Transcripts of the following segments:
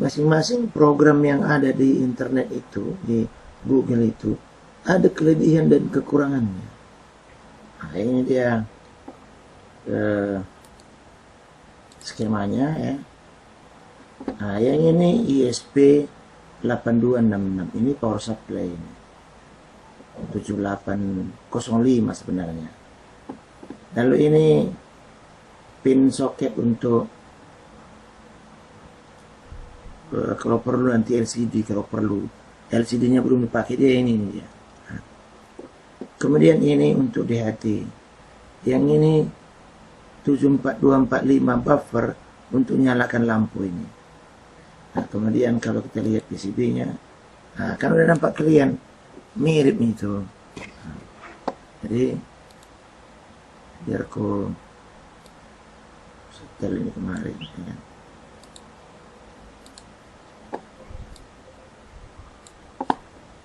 masing-masing program yang ada di internet itu, di Google itu, ada kelebihan dan kekurangannya. Nah, ini dia skemanya ya. Nah, yang ini ISP 8266, ini power supply ini. 7805 sebenarnya. Lalu ini pin soket untuk kalau perlu nanti LCD, kalau perlu LCD-nya belum dipakai, dia ini dia. Nah, kemudian ini untuk DHT, yang ini 74245 buffer untuk nyalakan lampu ini. Nah, kemudian kalau kita lihat PCB-nya, nah, kan udah nampak kalian mirip itu. Nah, jadi biar aku setel ini kemarin ya.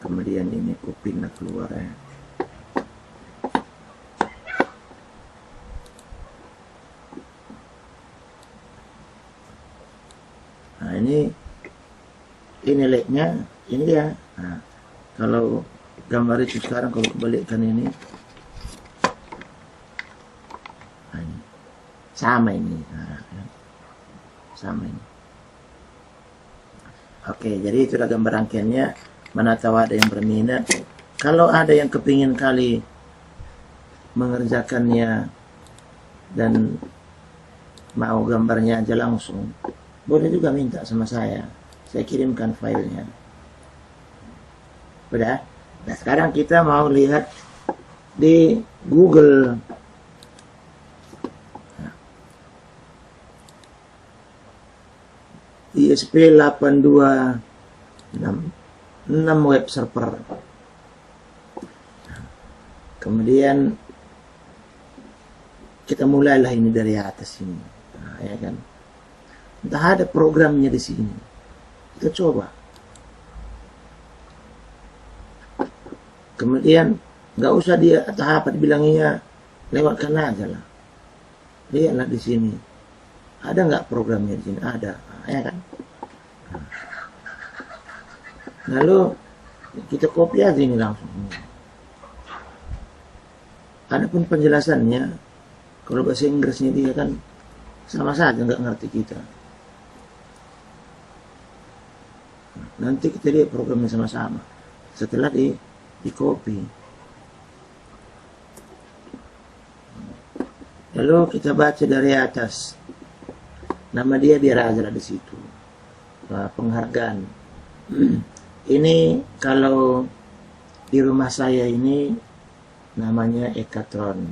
Kemudian ini kupingnya keluar ya. Nah, ini LED-nya ini ya. Nah, kalau gambar itu sekarang kalau kebalikkan ini, nah, ini sama ini. Nah, sama ini. Oke, jadi itulah gambar rangkaiannya. Mana tahu ada yang berminat. Kalau ada yang kepingin kali mengerjakannya dan mau gambarnya aja langsung, boleh juga minta sama saya kirimkan filenya. Udah. Nah, sekarang kita mau lihat di Google. ISP 826 web server. Kemudian kita mulailah ini dari atas ini. Nah, ya kan. Entah ada programnya di sini. Kita coba. Kemudian nggak usah dia tahap dibilangnya lewatkan aja lah. Lihatlah di sini. Ada nggak programnya di sini? Ada. Nah, ya kan. Lalu kita copy aja ini langsung. Adapun penjelasannya, kalau bahasa Inggrisnya dia kan sama saja nggak ngerti kita. Nanti kita lihat programnya sama-sama. Setelah di copy. Lalu kita baca dari atas. Nama dia biar aja di situ. Penghargaan. Ini kalau di rumah saya ini namanya Ekatron.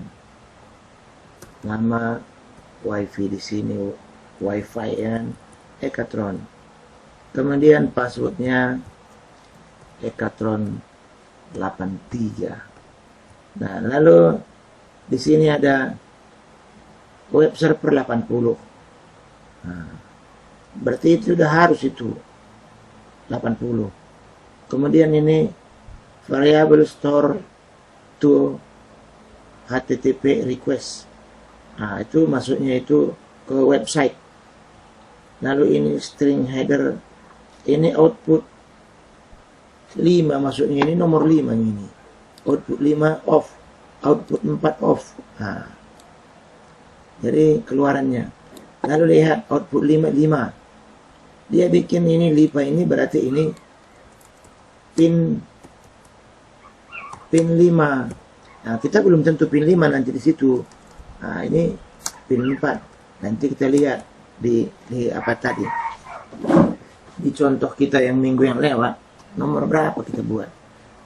Nama WiFi di sini WiFi ya, Ekatron. Kemudian passwordnya Ekatron 83. Nah, lalu di sini ada web server 80. Nah, berarti itu sudah harus itu 80. Kemudian ini variable store to HTTP request. Nah, itu masuknya itu ke website. Lalu ini string header. Ini output 5 masuknya, ini nomor 5 ini. Output 5 off. Output 4 off. Nah, jadi keluarannya. Lalu lihat output 5. Dia bikin ini LIPA ini berarti ini pin 5. Nah, kita belum tentu pin 5 nanti di situ. Nah, ini pin 4. Nanti kita lihat di apa tadi. Di contoh kita yang minggu yang lewat, nomor berapa kita buat.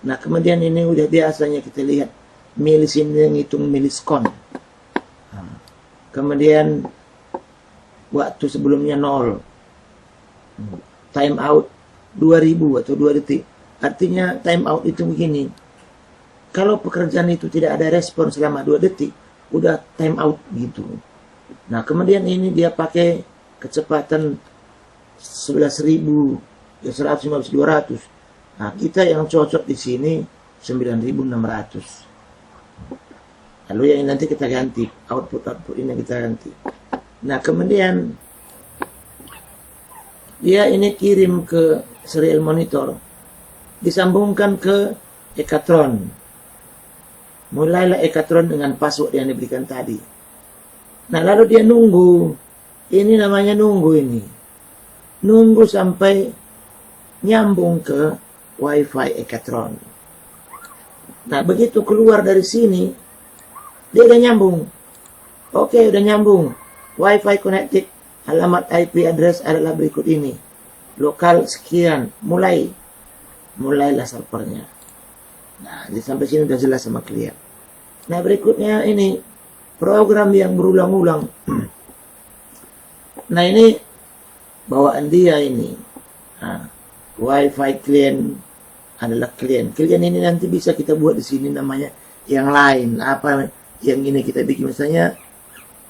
Nah, kemudian ini udah biasanya kita lihat milis ini ngitung miliskon. Nah, kemudian waktu sebelumnya 0. Time out 2000 atau 2 detik. Artinya time out itu begini. Kalau pekerjaan itu tidak ada respon selama 2 detik, udah time out gitu. Nah, kemudian ini dia pakai kecepatan 11.000, ya 115, 200. Nah, kita yang cocok di sini 9.600. Lalu yang nanti kita ganti output ini kita ganti. Nah, kemudian Dia ini kirim ke serial monitor, disambungkan ke Ekatron. Mulailah Ekatron dengan password yang diberikan tadi. Nah, lalu dia nunggu. Ini namanya nunggu ini. Nunggu sampai nyambung ke Wi-Fi Ekatron. Nah, begitu keluar dari sini, dia udah nyambung. Oke, udah nyambung. Wi-Fi connected. Alamat IP address adalah berikut ini. Lokal sekian. Mulailah servernya. Nah, jadi sampai sini udah jelas sama klien. Nah, berikutnya ini program yang berulang-ulang. Nah, ini bawaan dia ini. Nah, Wi-Fi klien adalah klien. Klien ini nanti bisa kita buat di sini namanya yang lain. Apa yang ini kita bikin misalnya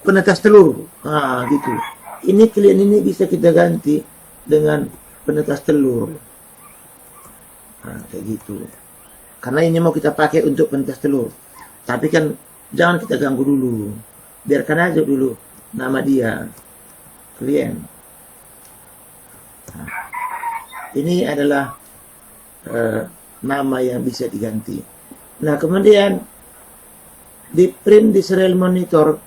penetas telur. Nah, gitu. Ini klien ini bisa kita ganti dengan penetas telur. Nah, kayak gitu. Karena ini mau kita pakai untuk penetas telur. Tapi kan jangan kita ganggu dulu. Biarkan aja dulu nama dia. Klien. Nah, ini adalah nama yang bisa diganti. Nah, kemudian di print di serial monitor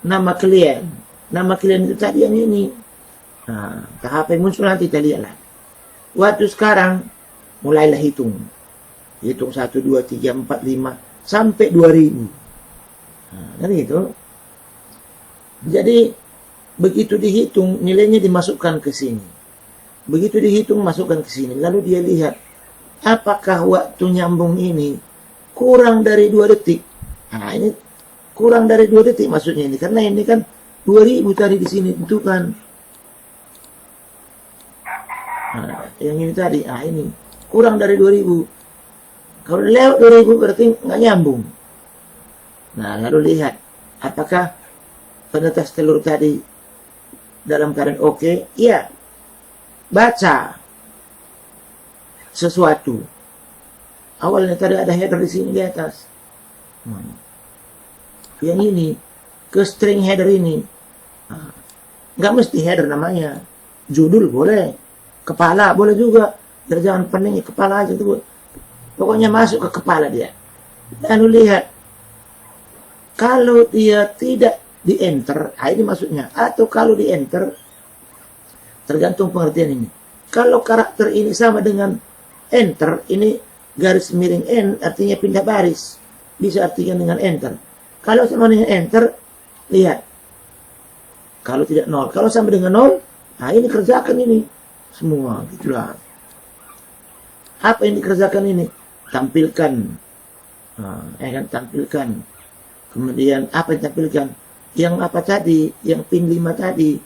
nama klien. Nama klien itu tadi yang ini. Nah, tahap yang muncul nanti kita lihatlah. Waktu sekarang mulailah hitung. Hitung 1, 2, 3, 4, 5 sampai 2000. Nah, kan gitu. Jadi begitu dihitung nilainya dimasukkan ke sini. Begitu dihitung masukkan ke sini. Lalu dia lihat apakah waktu nyambung ini kurang dari 2 detik. Nah, ini kurang dari 2 detik maksudnya ini. Karena ini kan 2000 tadi di sini tentukan. Nah, yang ini tadi, ini kurang dari 2000. Kalau lewat 2000 berarti nggak nyambung. Nah, lalu lihat apakah penetas telur tadi dalam keadaan oke? Iya. Baca sesuatu. Awalnya tadi ada header di sini di atas. Yang ini ke string header ini. Nggak mesti header namanya. Judul boleh. Kepala boleh juga. Biar jangan pening kepala aja tuh. Pokoknya masuk ke kepala dia. Lalu lihat. Kalau dia tidak di enter. Ini maksudnya. Atau kalau di enter. Tergantung pengertian ini. Kalau karakter ini sama dengan enter. Ini garis miring N. Artinya pindah baris. Bisa artinya dengan enter. Kalau sama dengan enter. Lihat. Kalau tidak 0. Kalau sama dengan 0. Nah, ini kerjakan ini. Semua. Gitulah. Apa yang dikerjakan ini? Tampilkan. Kan tampilkan. Kemudian apa yang tampilkan? Yang apa tadi? Yang pin 5 tadi.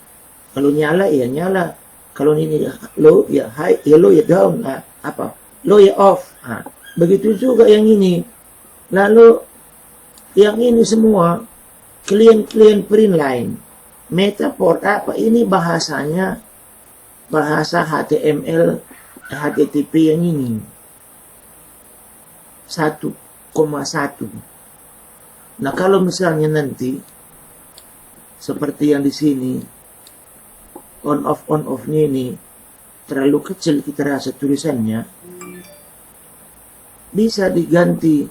Kalau nyala ya nyala. Kalau ini low ya high, ya low ya down. Apa? Low ya off. Begitu juga yang ini. Lalu yang ini semua klien-klien print line. Metaport apa? Ini bahasanya bahasa HTML HTTP yang ini 1,1. Nah, kalau misalnya nanti seperti yang di sini on off-nya ini terlalu kecil kita rasa tulisannya, bisa diganti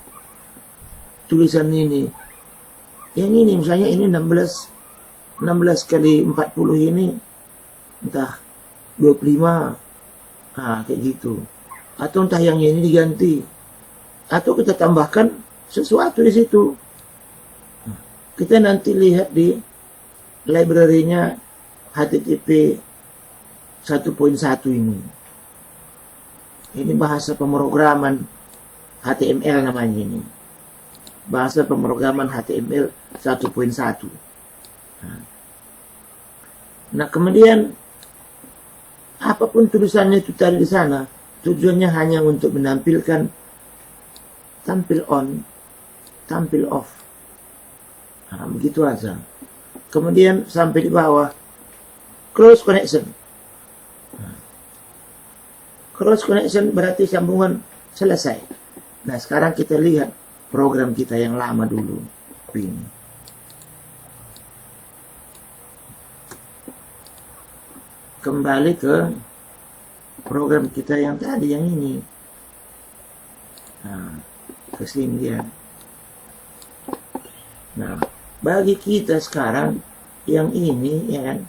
tulisan ini. Yang ini misalnya ini 16 kali 40 ini entah 25. Kayak gitu. Atau entah yang ini diganti. Atau kita tambahkan sesuatu di situ. Kita nanti lihat di library-nya HTTP 1.1 ini. Ini bahasa pemrograman HTML namanya ini. Bahasa pemrograman HTML 1.1. Nah, kemudian apapun tulisannya itu tadi di sana, tujuannya hanya untuk menampilkan tampil on, tampil off. Begitu aja. Kemudian sampai di bawah close connection. Close connection berarti sambungan selesai. Nah, sekarang kita lihat program kita yang lama dulu. Ini. kembali ke program kita yang tadi, yang ini. Nah, ke sini dia. Nah, bagi kita sekarang yang ini, ya kan,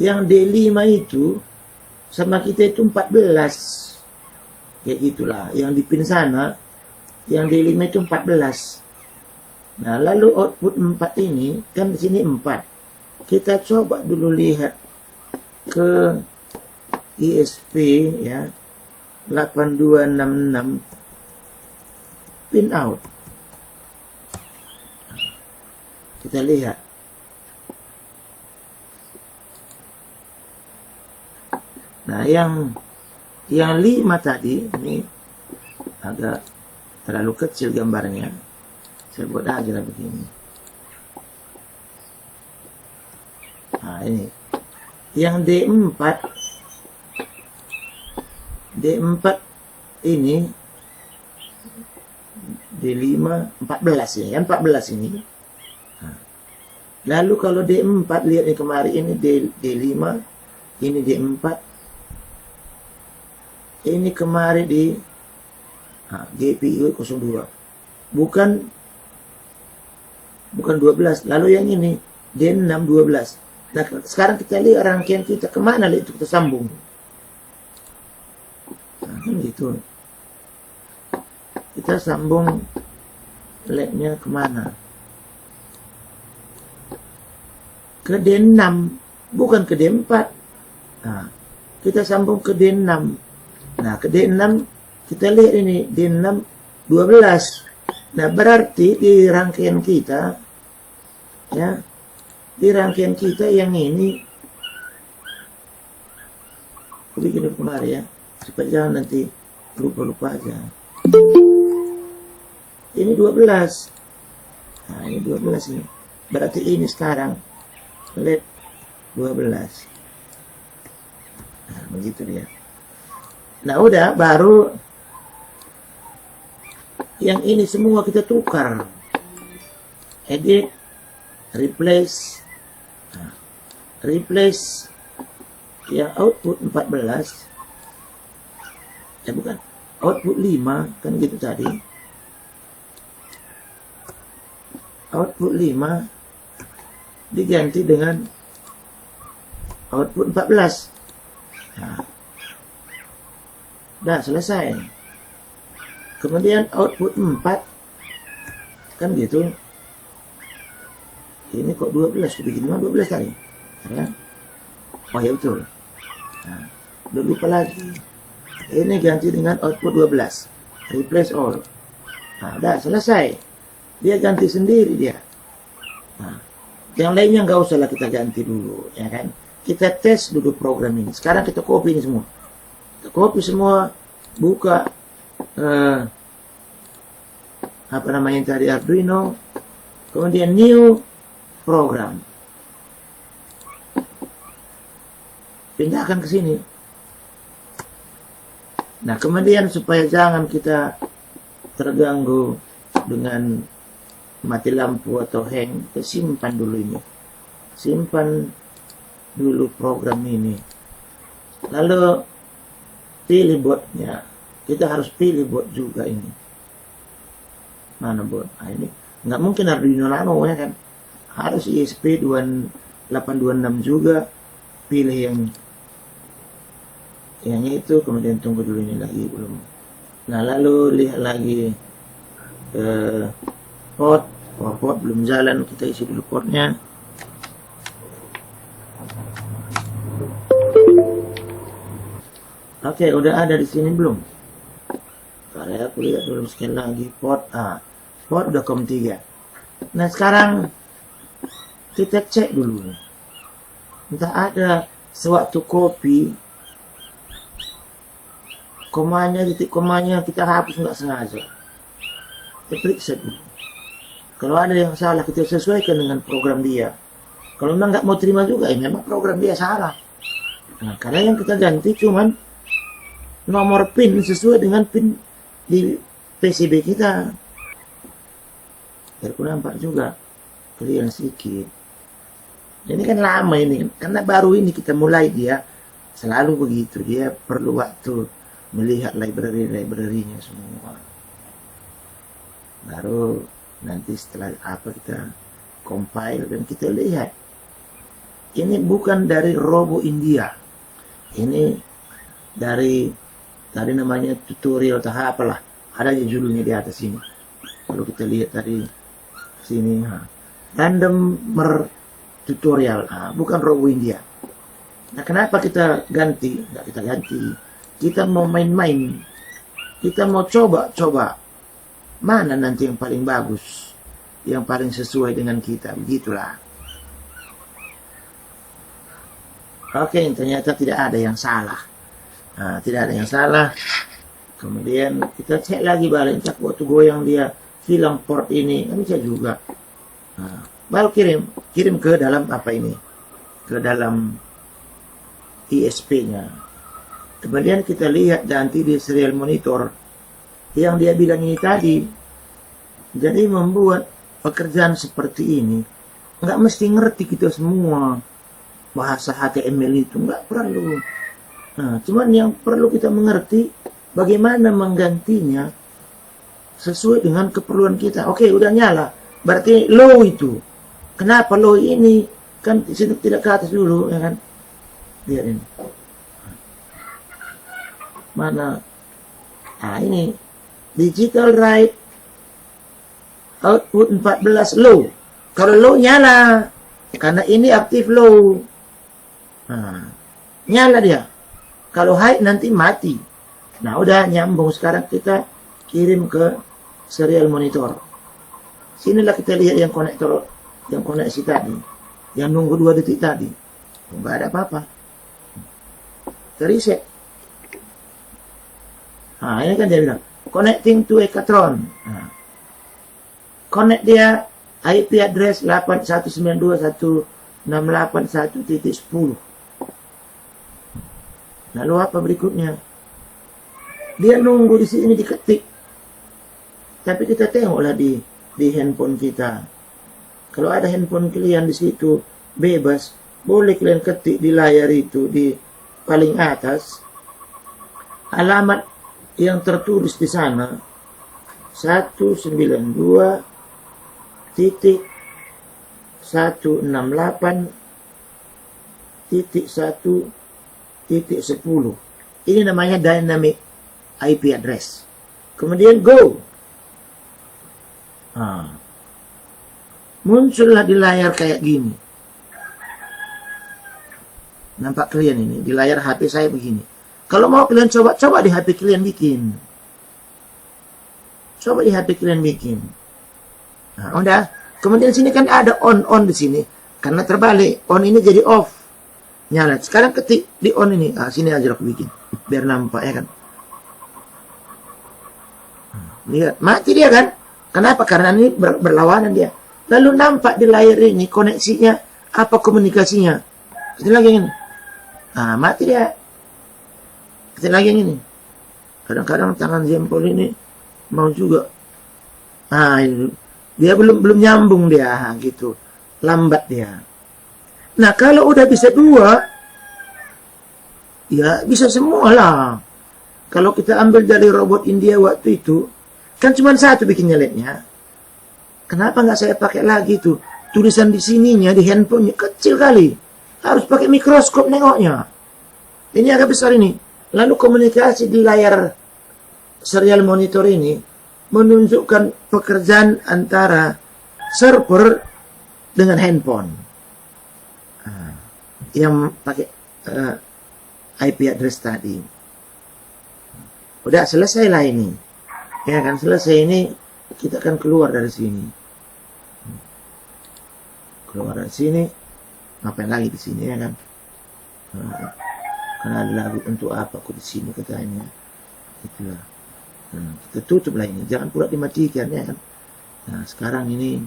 yang D5 itu sama kita itu 14. Ya itulah, yang di pin sana, yang D5 itu 14. Nah, lalu output 4 ini, kan di sini 4. Kita coba dulu lihat ke ISP ya, 8266 pin out. Kita lihat. Nah, yang 5 tadi ini agak terlalu kecil gambarnya. Saya buat aja lah begini. Nah, ini yang D4 ini D5 14 ya, 14 ini. Nah, lalu kalau D4 lihat nih kemarin ini D5, ini D4, ini kemarin di GPU 02, bukan 12. Lalu yang ini D6 12. Nah, sekarang kita lihat rangkaian kita kemana itu kita sambung. Nah, kan gitu. Kita sambung LED-nya kemana? Ke D6, bukan ke D4. Nah, kita sambung ke D6. Nah, ke D6 kita lihat ini D6 12. Nah, berarti di rangkaian kita ya, di rangkaian kita yang ini, aku bikin kemarin ya, supaya jangan nanti lupa-lupa aja. Ini 12. Nah, ini 12 ini. Berarti ini sekarang LED 12. Nah, begitu dia. Nah, udah, baru yang ini semua kita tukar. Edit, replace. Nah, replace yang output 14. Bukan. Output 5, kan gitu tadi. Output 5 diganti dengan output 14. Nah, udah selesai. Kemudian output 4 kan gitu. Ini kok 12, aku bikin 12 tadi ya. Oh ya betul. Nah, udah lupa lagi. Ini ganti dengan output 12, replace all. Nah, udah selesai. Dia ganti sendiri dia. Nah, yang lainnya nggak usah lah kita ganti dulu, ya kan? Kita tes dulu program ini. Sekarang kita copy ini semua. Kita copy semua, buka apa namanya tadi, Arduino, kemudian new program, pindahkan ke sini. Nah, kemudian supaya jangan kita terganggu dengan mati lampu atau hang, kita simpan dulu ini. Simpan dulu program ini. Lalu pilih botnya. Kita harus pilih bot juga ini. Mana bot? Nah, ini nggak mungkin Arduino Nano ya kan. Harus ESP826 juga. Pilih yang itu, kemudian tunggu dulu ini lagi belum. Nah, lalu lihat lagi port. Oh, port belum jalan, kita isi dulu portnya. Oke, udah ada di sini belum? Kalau aku lihat dulu sekali lagi port. Port udah COM3. Nah, sekarang kita cek dulu. Entah ada sewaktu copy komanya, titik komanya kita hapus nggak sengaja. Kita periksa dulu. Kalau ada yang salah, kita sesuaikan dengan program dia. Kalau memang nggak mau terima juga, memang program dia salah. Nah, karena yang kita ganti cuman nomor pin sesuai dengan pin di PCB kita. Biar aku nampak juga kalian sedikit. Ini kan lama ini, karena baru ini kita mulai dia selalu begitu. Dia perlu waktu melihat library-nya semua. Baru nanti setelah apa kita compile dan kita lihat. Ini bukan dari Robo India. Ini dari tadi namanya tutorial atau apalah. Ada judulnya di atas ini. Kalau kita lihat tadi sini, randomer tutorial, bukan Robo India. Nah, kenapa kita ganti? Nggak kita ganti. Kita mau main-main. Kita mau coba-coba. Mana nanti yang paling bagus? Yang paling sesuai dengan kita. Begitulah. Oke, ternyata tidak ada yang salah. Nah, tidak ada yang salah. Kemudian kita cek lagi balik. Cek waktu goyang dia hilang port ini. Kan bisa juga. Nah, baru kirim ke dalam apa ini? Ke dalam ISP-nya. Kemudian kita lihat nanti di serial monitor yang dia bilang ini tadi. Jadi membuat pekerjaan seperti ini nggak mesti ngerti kita semua bahasa HTML itu, nggak perlu. Nah, cuman yang perlu kita mengerti bagaimana menggantinya sesuai dengan keperluan kita. Oke, udah nyala, berarti low itu. Kenapa low ini? Kan tidak ke atas dulu, ya kan? Lihat ini. Mana? Nah, ini digital write output 14 low. Kalau low nyala, karena ini aktif low. Nah, nyala dia. Kalau high nanti mati. Nah, udah nyambung. Sekarang kita kirim ke serial monitor. Sinilah kita lihat yang konektor, yang koneksi tadi, yang nunggu 2 detik tadi. Nggak ada apa-apa. Reset. Nah, ini kan dia bilang connecting to Ekatron. Nah, connect dia IP address 8192.168.1.10. Lalu apa berikutnya? Dia nunggu di sini diketik. Tapi kita tengoklah di handphone kita. Kalau ada handphone kalian di situ bebas, boleh kalian ketik di layar itu di paling atas alamat yang tertulis di sana 192.168.1.10. Ini namanya dynamic IP address. Kemudian go. Muncullah di layar kayak gini. Nampak kalian ini di layar HP saya begini. Kalau mau kalian coba di HP kalian bikin. Coba di HP kalian bikin. Nah, udah. Kemudian sini kan ada on di sini. Karena terbalik, on ini jadi off. Nyala. Sekarang ketik di on ini. Sini aja aku bikin. Biar nampak ya kan. Lihat, mati dia kan? Kenapa? Karena ini berlawanan dia. Lalu nampak di layar ini koneksinya, apa komunikasinya. Ketik lagi yang ini. Mati dia. Ketik lagi yang ini. Kadang-kadang tangan jempol ini mau juga. Dia belum nyambung dia, gitu. Lambat dia. Nah, kalau udah bisa 2, ya bisa semua lah. Kalau kita ambil dari robot India waktu itu, kan cuma 1 bikinnya LED-nya. Kenapa nggak saya pakai lagi tuh? Tulisan di sininya, di handphonenya kecil kali. Harus pakai mikroskop nengoknya. Ini agak besar ini. Lalu komunikasi di layar serial monitor ini menunjukkan pekerjaan antara server dengan handphone. Yang pakai IP address tadi. Udah selesai lah ini. Ya kan, selesai ini kita akan keluar dari sini. Keluar dari sini. Ngapain lagi di sini ya kan? Karena ada lagu untuk apa aku di sini katanya. Itulah. Kita tutup lah ini. Jangan pula dimatikan ya kan. Nah, sekarang ini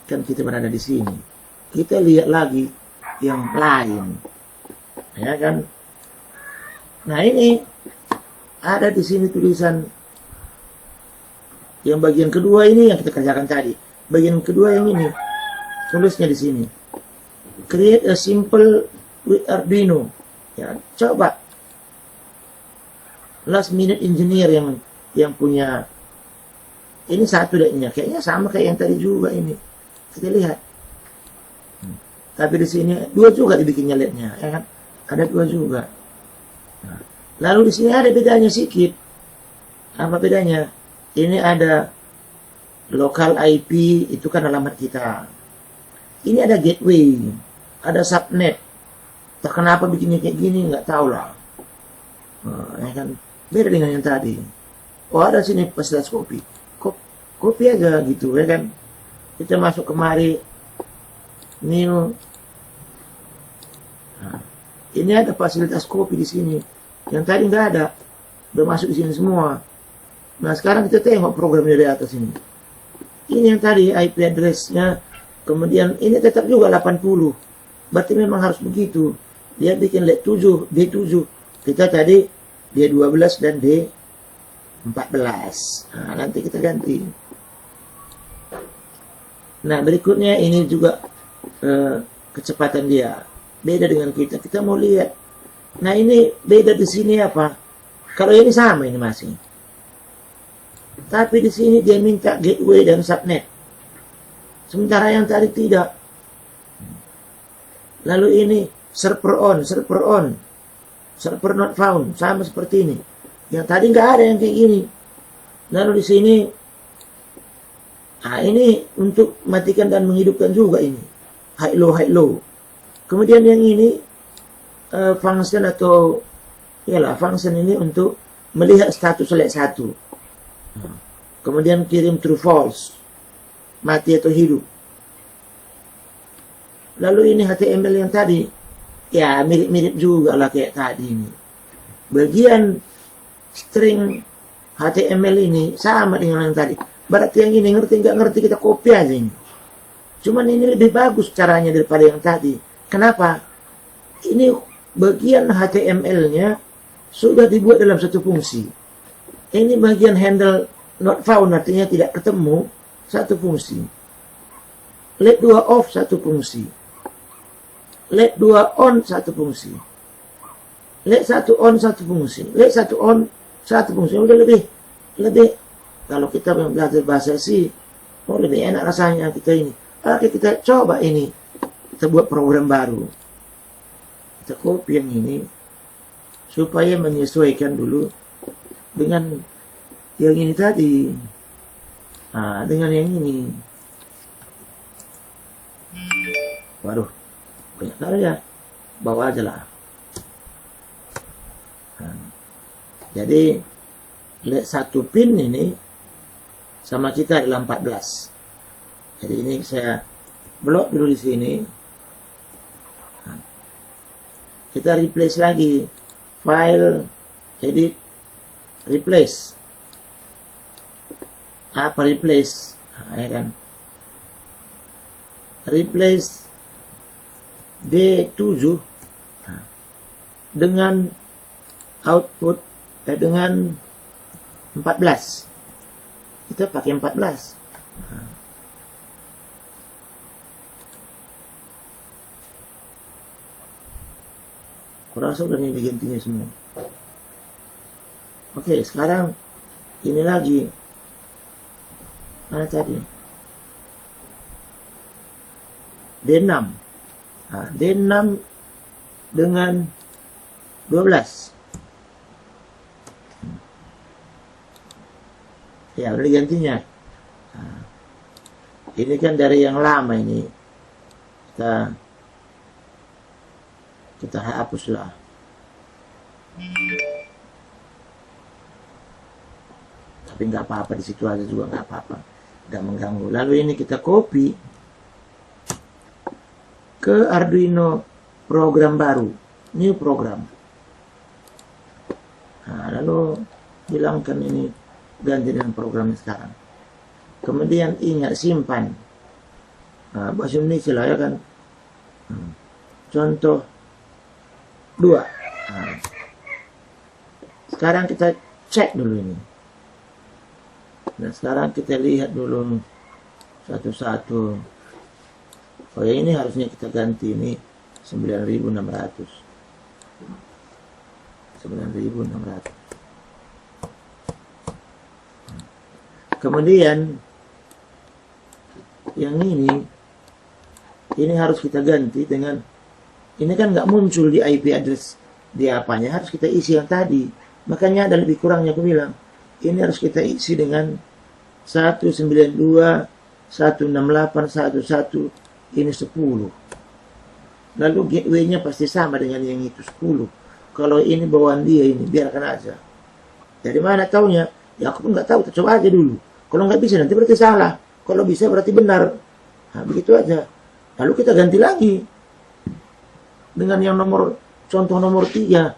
kan kita berada di sini. Kita lihat lagi yang lain. Ya kan? Nah, ini ada di sini tulisan yang bagian kedua ini yang kita kerjakan tadi. Bagian kedua yang ini tulisnya di sini. create a simple with Arduino. Ya, coba last minute engineer yang punya ini satu deknya, kayaknya sama kayak yang tadi juga ini. Kita lihat. Tapi di sini dua juga dibikinnya LED-nya, ya kan? Ada dua juga. Nah, lalu di sini ada bedanya sedikit. Apa bedanya? Ini ada local IP, itu kan alamat kita. Ini ada gateway, ada subnet. Tak kenapa bikinnya kayak gini, nggak tahu lah. Nah, ya kan? Beda dengan yang tadi. Oh, ada sini fasilitas kopi. Kopi aja gitu, ya kan? Kita masuk kemari, new. Nah, ini ada fasilitas kopi di sini. Yang tadi nggak ada, udah masuk di sini semua. Nah, sekarang kita tengok programnya di atas ini. Ini yang tadi IP address-nya, kemudian ini tetap juga 80. Berarti memang harus begitu. Dia bikin LED 7, D7. Kita tadi D12 dan D14. Nah, nanti kita ganti. Nah, berikutnya ini juga kecepatan dia. Beda dengan kita. Kita mau lihat. Nah, ini beda di sini apa? Kalau ini sama ini masih. Tapi di sini dia minta gateway dan subnet. Sementara yang tadi tidak. Lalu ini server on, server not found, sama seperti ini. Yang tadi nggak ada yang kayak gini. Lalu di sini, ini untuk matikan dan menghidupkan juga ini. High low. Kemudian yang ini function atau yalah function ini untuk melihat status LED 1. Kemudian kirim true false, mati atau hidup. Lalu ini HTML yang tadi, ya mirip-mirip juga lah kayak tadi ini. Bagian string HTML ini sama dengan yang tadi. Berarti yang ini ngerti nggak ngerti kita copy aja ini. Cuman ini lebih bagus caranya daripada yang tadi. Kenapa? Ini bagian HTML-nya sudah dibuat dalam satu fungsi. Ini bagian handle not found, artinya tidak ketemu, satu fungsi. LED 2 off, satu fungsi. LED 2 on, satu fungsi. LED 1 on, satu fungsi. LED 1 on, satu fungsi. Udah lebih. Kalau kita belajar bahasa sih, lebih enak rasanya kita ini. Oke, kita coba ini. Kita buat program baru. Kita copy yang ini, supaya menyesuaikan dulu dengan yang ini tadi. Nah, dengan yang ini. Waduh, banyak kali ya. Bawa aja lah. Nah, jadi LED 1 pin ini sama kita adalah 14. Jadi ini saya blok dulu di sini. Nah, kita replace lagi. File, edit, replace. Apa replace? Nah, ya kan? Replace D7 dengan output dengan 14. Kita pakai 14. Kurasa udah nih digantinya semua. Oke, sekarang ini lagi. Mana tadi? D6. Nah, D6 dengan 12. Ya, udah digantinya. Nah, ini kan dari yang lama ini. Kita hapuslah. Tapi nggak apa-apa, di situ aja juga nggak apa-apa, nggak mengganggu. Lalu ini kita copy ke Arduino program baru, new program. Nah, lalu hilangkan ini, ganti dengan program sekarang. Kemudian ingat simpan. Nah, bahasa Indonesia lah ya kan. Contoh 2. Nah, sekarang kita cek dulu ini. Nah, sekarang kita lihat dulu satu-satu. Oh ya, ini harusnya kita ganti, ini 9.600. 9.600. Kemudian yang ini harus kita ganti dengan, ini kan nggak muncul di IP address di apanya, harus kita isi yang tadi. Makanya ada lebih kurangnya, aku bilang ini harus kita isi dengan 192.168.11, ini 10. Lalu gateway-nya pasti sama dengan yang itu 10. Kalau ini bawaan dia, ini biarkan aja. Dari mana taunya? Ya aku pun nggak tahu, kita coba aja dulu. Kalau nggak bisa nanti berarti salah. Kalau bisa berarti benar. Nah, begitu aja. Lalu kita ganti lagi dengan yang contoh nomor 3.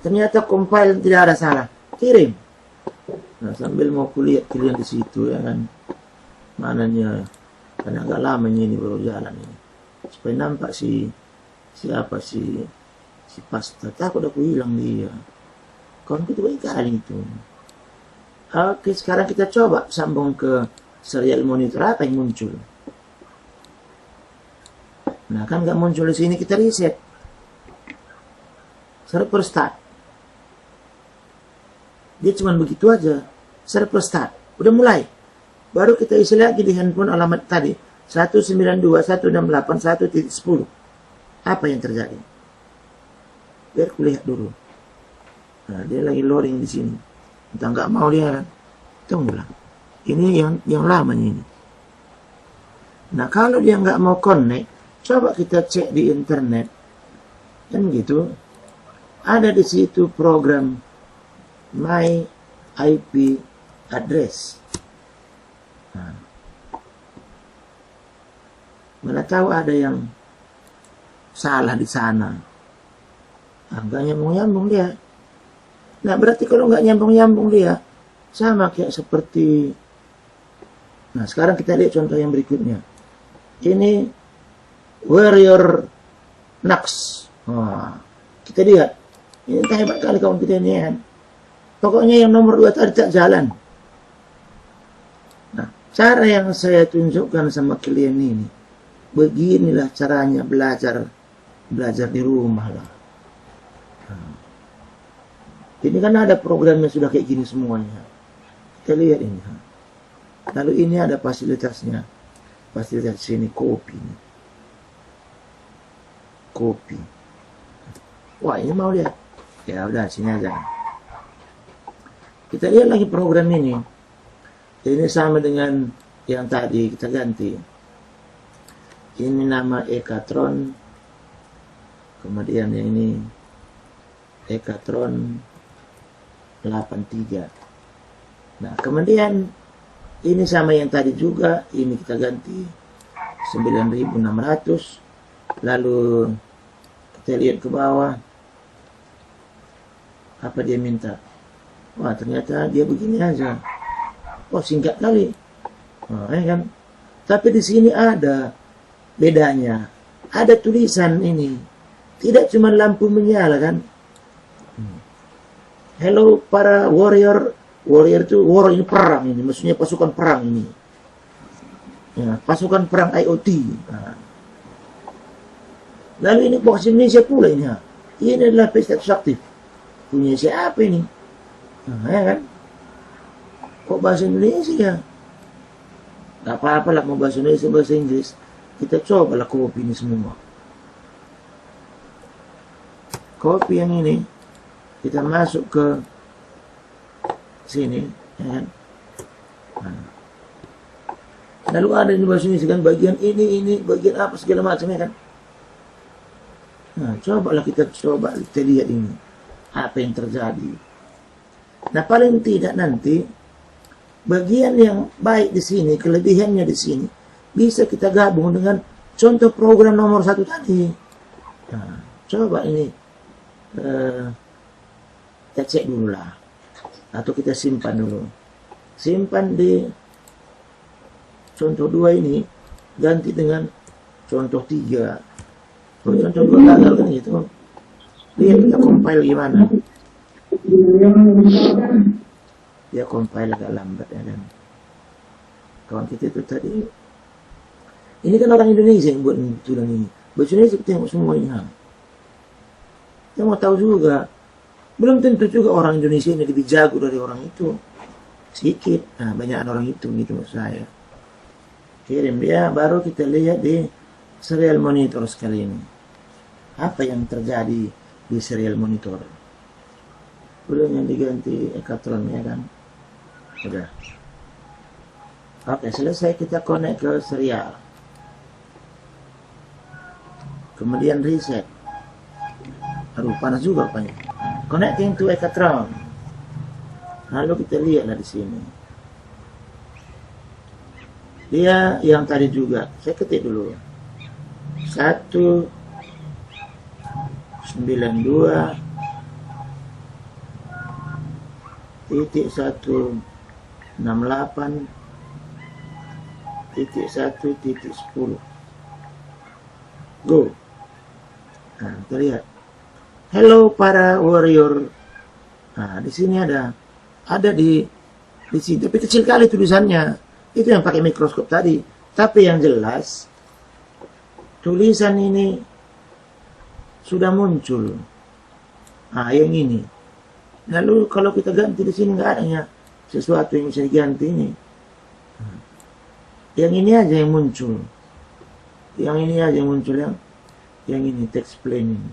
Ternyata compile tidak ada salah. Kirim. Nah, sambil mau kulihat kalian di situ ya kan. Mananya, karena agak lama ini baru jalan ini. Supaya nampak siapa si pasta. Takut aku hilang dia. Kawan itu baik kali itu. Oke, sekarang kita coba sambung ke serial monitor, apa yang muncul. Nah, kan nggak muncul di sini, kita reset. Server start. Dia cuma begitu aja. Server start. Udah mulai. Baru kita isi lagi di handphone alamat tadi. 192.168.1.10. Apa yang terjadi? Biar kulihat dulu. Nah, dia lagi loading di sini. Kita nggak mau dia kan. Tunggulah. Ini yang lamanya ini. Nah, kalau dia nggak mau connect, coba kita cek di internet. Kan gitu. Ada di situ program My IP Address. Nah, mana tahu ada yang salah di sana. Nggak nyambung-nyambung dia. Nah, berarti kalau nggak nyambung-nyambung dia, sama kayak seperti. Nah, sekarang kita lihat contoh yang berikutnya. Ini Warrior Nux. Nah, kita lihat. Ini hebat kali kawan kita ini kan. Pokoknya yang nomor 2 tadi tak jalan. Nah, cara yang saya tunjukkan sama kalian ini, beginilah caranya belajar di rumah lah. Nah, ini kan ada programnya sudah kayak gini semuanya. Kita lihat ini. Lalu ini ada fasilitasnya. Fasilitas sini kopi. Kopi. Wah, ini mau lihat. Ya udah, sini aja. Kita lihat lagi program ini. Ini sama dengan yang tadi kita ganti. Ini nama Ekatron. Kemudian yang ini Ekatron 83. Nah, kemudian ini sama yang tadi juga, ini kita ganti 9.600. Lalu kita lihat ke bawah, apa dia minta. Wah, ternyata dia begini aja. Oh, singkat kali. Oh, ya kan? Tapi di sini ada bedanya. Ada tulisan ini. Tidak cuma lampu menyala kan. Hello para warrior. Warrior itu war, ini perang ini. Maksudnya pasukan perang ini. Ya, pasukan perang IoT. Nah. Lalu ini bahasa Indonesia pula ini. Ini adalah pesta aktif. Punya siapa ini? Nah, ya kan? Kok bahasa Indonesia? Gak apa-apa lah mau bahasa Indonesia, bahasa Inggris. Kita cobalah kopi ini semua. Kopi yang ini kita masuk ke sini, ya kan? Nah. Lalu ada di bahasa Indonesia kan bagian ini, bagian apa segala macam ya kan? Nah, cobalah kita lihat ini. Apa yang terjadi. Nah, paling tidak nanti bagian yang baik di sini, kelebihannya di sini, bisa kita gabung dengan contoh program nomor 1 tadi. Nah, coba ini kita cek dulu lah. Atau kita simpan dulu. Simpan di contoh 2 ini, ganti dengan contoh 3. Kalau contoh 2 gagal kan gitu. Lihat kita compile gimana. Dia compile agak lambat ya kan. Kawan kita itu tadi Ini kan orang Indonesia yang buat tulang ini. Bahasa Indonesia kita tengok semua ini. Kita mau tahu juga. Belum tentu juga orang Indonesia ini lebih jago dari orang itu. Sedikit. Nah, banyak orang itu gitu maksud saya. Kirim dia, baru kita lihat di serial monitor sekali ini. Apa yang terjadi di serial monitor? Belum yang diganti Ekatron ya kan? Udah. Oke, selesai kita connect ke serial. Kemudian reset. Aduh, panas juga rupanya. Connecting to Ekatron. Lalu kita lihatlah di sini. Dia yang tadi juga. Saya ketik dulu. 192.168.1.10. Go. Nah, kita lihat. Hello para warrior. Nah, di sini ada di sini, tapi kecil kali tulisannya. Itu yang pakai mikroskop tadi. Tapi yang jelas tulisan ini sudah muncul. Nah, yang ini. Lalu kalau kita ganti di sini nggak adanya sesuatu yang bisa diganti ini. Yang ini aja yang muncul. Yang ini aja yang muncul, yang ini text plain ini.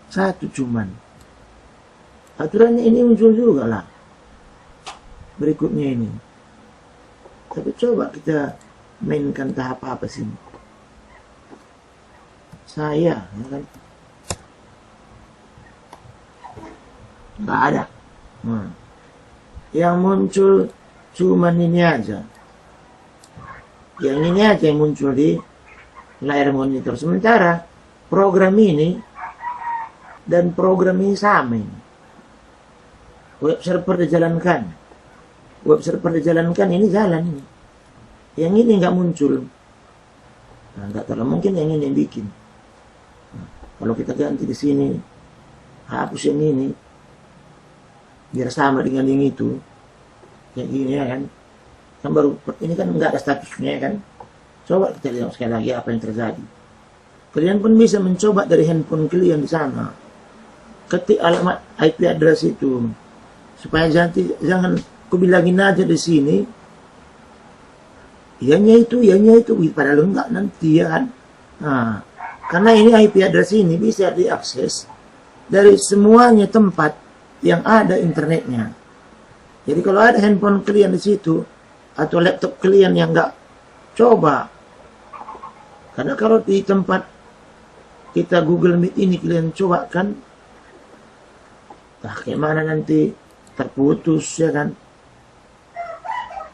Satu cuman. Aturannya ini muncul juga lah. Berikutnya ini. Tapi coba kita mainkan tahap apa sih? Saya, ya kan? Nggak ada. Nah. Yang muncul cuman ini aja. Yang ini aja yang muncul di layar monitor. Sementara program ini dan program ini sama ini. Web server dijalankan. Web server dijalankan, ini jalan ini. Yang ini nggak muncul. Nah, nggak tahu, mungkin yang ini yang bikin. Nah, kalau kita ganti di sini, hapus yang ini, biar sama dengan yang itu. Yang ini ya kan. Kan baru ini kan nggak ada statusnya ya kan. Coba kita lihat sekali lagi apa yang terjadi. Kalian pun bisa mencoba dari handphone kalian di sana. Ketik alamat IP address itu. Supaya jangan aku bilangin aja di sini. Ianya itu, padahal enggak nanti ya kan. Nah, karena ini IP address ini bisa diakses dari semuanya tempat yang ada internetnya. Jadi kalau ada handphone kalian di situ atau laptop kalian yang enggak, coba. Karena kalau di tempat kita Google Meet ini kalian coba kan, kayak mana nanti terputus ya kan,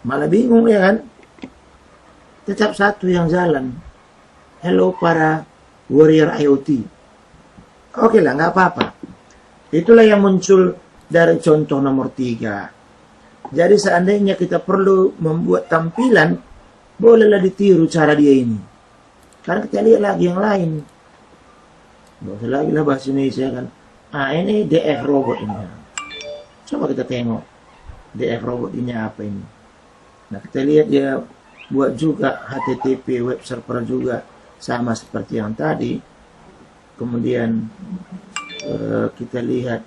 malah bingung ya kan. Tetap satu yang jalan. Hello para warrior IoT. Oke lah, nggak apa-apa. Itulah yang muncul dari contoh nomor 3. Jadi seandainya kita perlu membuat tampilan, bolehlah ditiru cara dia ini. Karena kita lihat lagi yang lain. Nggak usah lagi lah bahasa Indonesia kan. Ini DF robot ini. Coba kita tengok DF robot ini apa ini. Nah, kita lihat dia buat juga HTTP web server juga sama seperti yang tadi. Kemudian kita lihat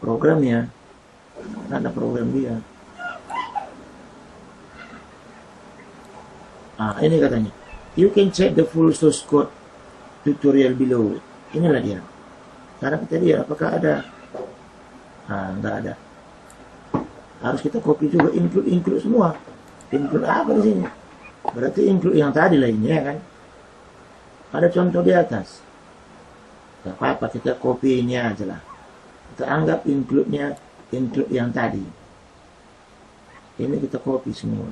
programnya. Ada program dia. Ini katanya. You can check the full source code tutorial below. Inilah dia. Sekarang kita lihat apakah ada. Nggak ada. Harus kita copy juga, include semua. Include apa di sini? Berarti include yang tadi lainnya kan? Ada contoh di atas. Gak apa-apa, kita copy ini aja lah. Kita anggap include-nya include yang tadi. Ini kita copy semua.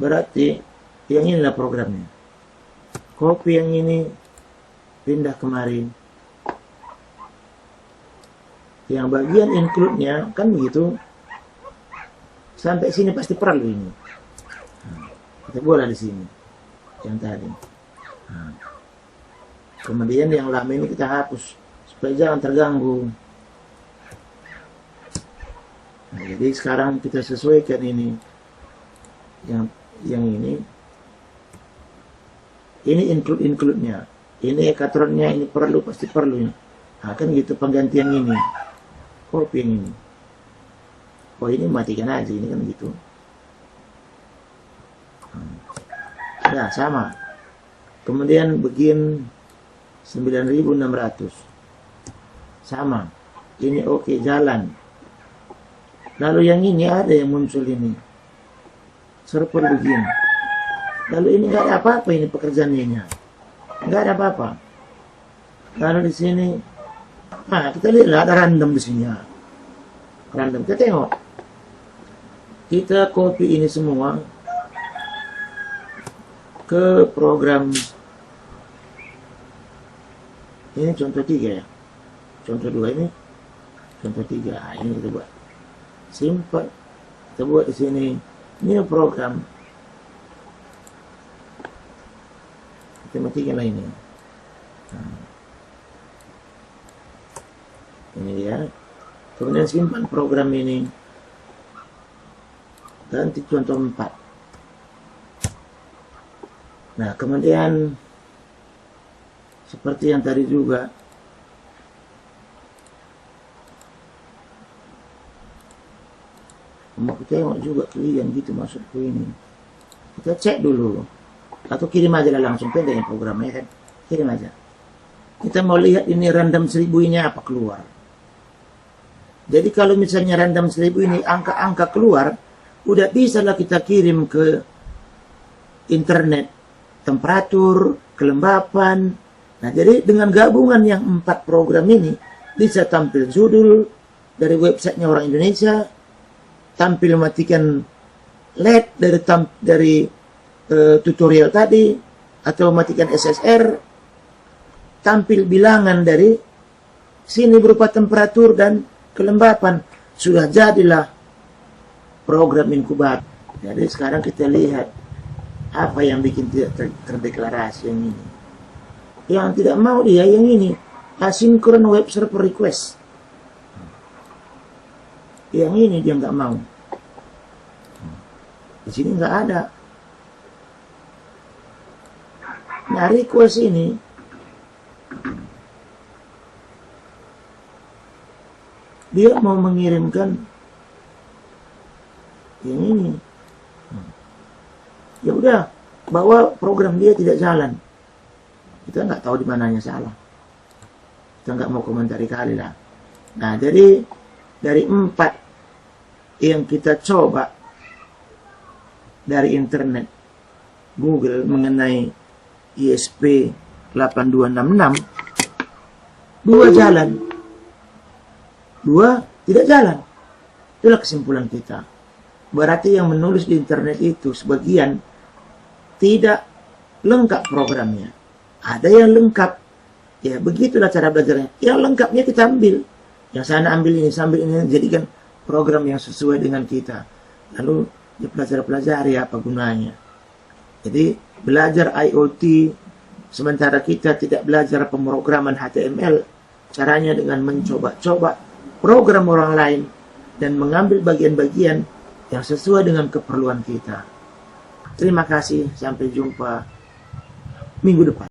Berarti yang inilah programnya. Copy yang ini, pindah kemarin. Yang bagian include-nya kan begitu. Sampai sini pasti perlu ini. Kita boleh di sini. Yang tadi. Kemudian yang lama ini kita hapus supaya jangan terganggu. Nah, jadi sekarang kita sesuaikan ini, yang ini include-nya, ini ekatronnya, ini perlu, pasti perlu. Nah, kan gitu penggantian ini, copy yang ini. Oh, ini matikan aja, ini kan gitu. Nah, sama. Kemudian begin 9.600. Sama. Ini oke, jalan. Lalu yang ini ada yang muncul ini. Server begin. Lalu ini nggak ada apa-apa, ini pekerjaannya. Nggak ada apa-apa. Lalu di sini, nah kita lihat ada random di sini. Random, kita tengok. Kita copy ini semua ke program. Ini contoh 3 ya. Contoh 2 ini. Contoh 3. Nah, ini kita buat. Simple. Kita buat di sini. Ini program. Kita matikan lah ini. Nah. Ini dia. Kemudian simpan program ini. Ganti contoh 4. Nah, kemudian seperti yang tadi juga, mau kita tengok juga kalian gitu masuk ke ini. Kita cek dulu, atau kirim aja lah langsung, pendek programnya kan, kirim aja. Kita mau lihat ini random 1000 ini apa keluar. Jadi kalau misalnya random 1000 ini angka-angka keluar, udah bisa lah kita kirim ke internet, temperatur, kelembapan. Nah, jadi dengan gabungan yang 4 program ini, bisa tampil judul dari websitenya orang Indonesia, tampil matikan LED dari tutorial tadi, atau matikan SSR, tampil bilangan dari sini berupa temperatur dan kelembapan. Sudah jadilah program inkubator. Jadi sekarang kita lihat apa yang bikin tidak terdeklarasi yang ini. Yang tidak mau dia yang ini, asynchron web server request. Yang ini dia nggak mau. Di sini nggak ada. Nah, request ini dia mau mengirimkan yang ini. Ya udah, bahwa program dia tidak jalan. Kita nggak tahu di mananya salah. Kita nggak mau komentari kali lah. Nah, jadi dari 4 yang kita coba dari internet Google mengenai ISP 8266, 2 jalan, 2 tidak jalan. Itulah kesimpulan kita. Berarti yang menulis di internet itu sebagian tidak lengkap programnya. Ada yang lengkap. Ya, begitulah cara belajarnya. Yang lengkapnya kita ambil. Yang sana ambil ini, sambil ini, jadikan program yang sesuai dengan kita. Lalu ya pelajari apa gunanya. Jadi belajar IoT sementara kita tidak belajar pemrograman HTML. Caranya dengan mencoba-coba program orang lain dan mengambil bagian-bagian yang sesuai dengan keperluan kita. Terima kasih, sampai jumpa minggu depan.